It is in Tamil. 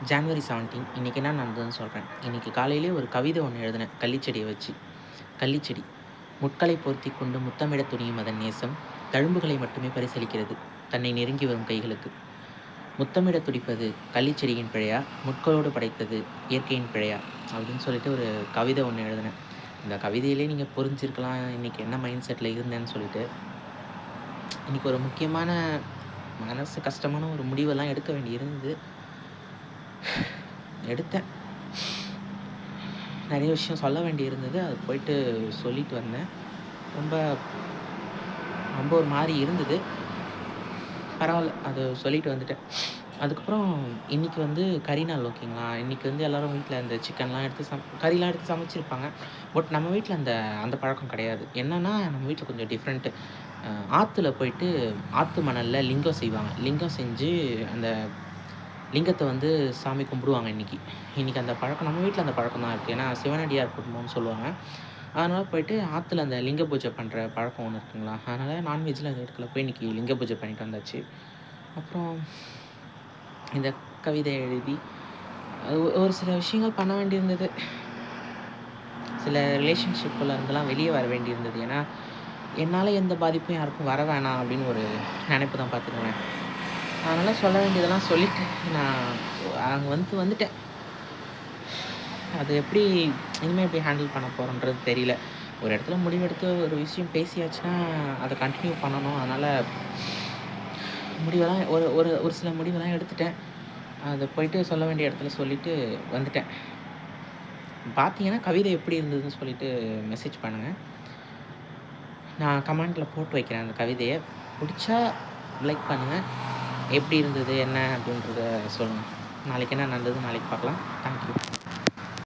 ஜான்வரி 17 இன்றைக்கி என்ன நடந்ததுன்னு சொல்கிறேன். இன்றைக்கி காலையிலே ஒரு கவிதை ஒன்று எழுதினேன் கள்ளிச்செடியை வச்சு. கள்ளிச்செடி முட்களை பொருத்தி கொண்டு முத்தமிட துணியும் அதன் நேசம் தழும்புகளை மட்டுமே பரிசளிக்கிறது தன்னை நெருங்கி வரும் கைகளுக்கு. முத்தமிட துடிப்பது கள்ளிச்செடியின் பிழையா, முட்களோடு படைத்தது இயற்கையின் பிழையா அப்படின்னு சொல்லிட்டு ஒரு கவிதை ஒன்று எழுதினேன். இந்த கவிதையிலே நீங்கள் புரிஞ்சிருக்கலாம் இன்றைக்கி என்ன மைண்ட் செட்டில் இருந்தேன்னு சொல்லிட்டு. இன்றைக்கி ஒரு முக்கியமான மனசு கஷ்டமான ஒரு முடிவெல்லாம் எடுக்க வேண்டி இருந்தது. எடுத்தேன். நிறைய விஷயம் சொல்ல வேண்டி இருந்தது. அது போயிட்டு சொல்லிட்டு வந்தேன். ரொம்ப ரொம்ப ஒரு மாரி இருந்தது. பரவால்ல. அது சொல்லிட்டு வந்துட்டேன். அதுக்கப்புறம் இன்னைக்கு வந்து கறி நாள் ஓகேங்களா. இன்னைக்கு வந்து எல்லாரும் வீட்ல இந்த சிக்கன்லாம் எடுத்து கறிலாம் எடுத்து சமைச்சிருப்பாங்க. பட் நம்ம வீட்ல அந்த அந்த பழக்கம் கிடையாது. என்னன்னா, நம்ம வீட்ல கொஞ்சம் டிஃப்ரெண்ட்டு. ஆத்துல போயிட்டு ஆத்து மணல்ல லிங்கம் செய்வாங்க. லிங்கம் செஞ்சு அந்த லிங்கத்த வந்து சாமி கும்பிடுவாங்க இன்னைக்கு. இன்னைக்கு அந்த பழக்கம் நம்ம வீட்ல அந்த பழக்கம் தான் இருக்கு. ஏன்னா சிவனடியார் குடும்பம்னு சொல்லுவாங்க. அதனால போயிட்டு ஆத்துல அந்த லிங்க பூஜை பண்ற பழக்கம் ஒண்ணு இருக்குங்களா. அதனால நான்வெஜ்லாம் எதுவும் எடுக்கல. போய் இன்னைக்கு லிங்க பூஜை பண்ணிட்டு வந்தாச்சு. அப்புறம் இந்த கவிதை எழுதி ஒரு சில விஷயங்கள் பண்ண வேண்டியிருந்தது. சில ரிலேஷன்ஷிப்குள்ள இருந்தெல்லாம் வெளிய வர வேண்டியிருந்தது. ஏன்னா, என்னால எந்த பாதிப்பும் யாருக்கும் வர வேணாம் அப்படின்னு ஒரு நெனைப்பு தான் பார்த்துக்கங்களேன். அதனால சொல்ல வேண்டியதெல்லாம் சொல்லிட்டு நான் அங்க வந்துட்டேன். அது எப்படி இனிமே எப்படி ஹேண்டில் பண்ண போறோன்றது தெரியல. ஒரு இடத்துல முடிவெடுத்து ஒரு விஷயம் பேசியாச்சுன்னா, அத கன்டின்யூ பண்ணணும். அதனால முடிவெல்லாம் ஒரு ஒரு ஒரு சில முடிவெல்லாம் எடுத்துட்டேன். அத போயிட்டு சொல்ல வேண்டிய இடத்துல சொல்லிட்டு வந்துட்டேன். பார்த்தீங்கன்னா, கவிதை எப்படி இருந்ததுன்னு சொல்லிட்டு மெசேஜ் பண்ணுங்க. நான் கமெண்ட்ல போட்டு வைக்கிறேன் அந்த கவிதைய. புடிச்சா லைக் பண்ணுங்க. எப்படி இருந்தது? என்ன? அப்படின்றத சொல்லுங்க. நாளைக்கு என்ன நடந்தது? நாளைக்கு பார்க்கலாம். Thank you.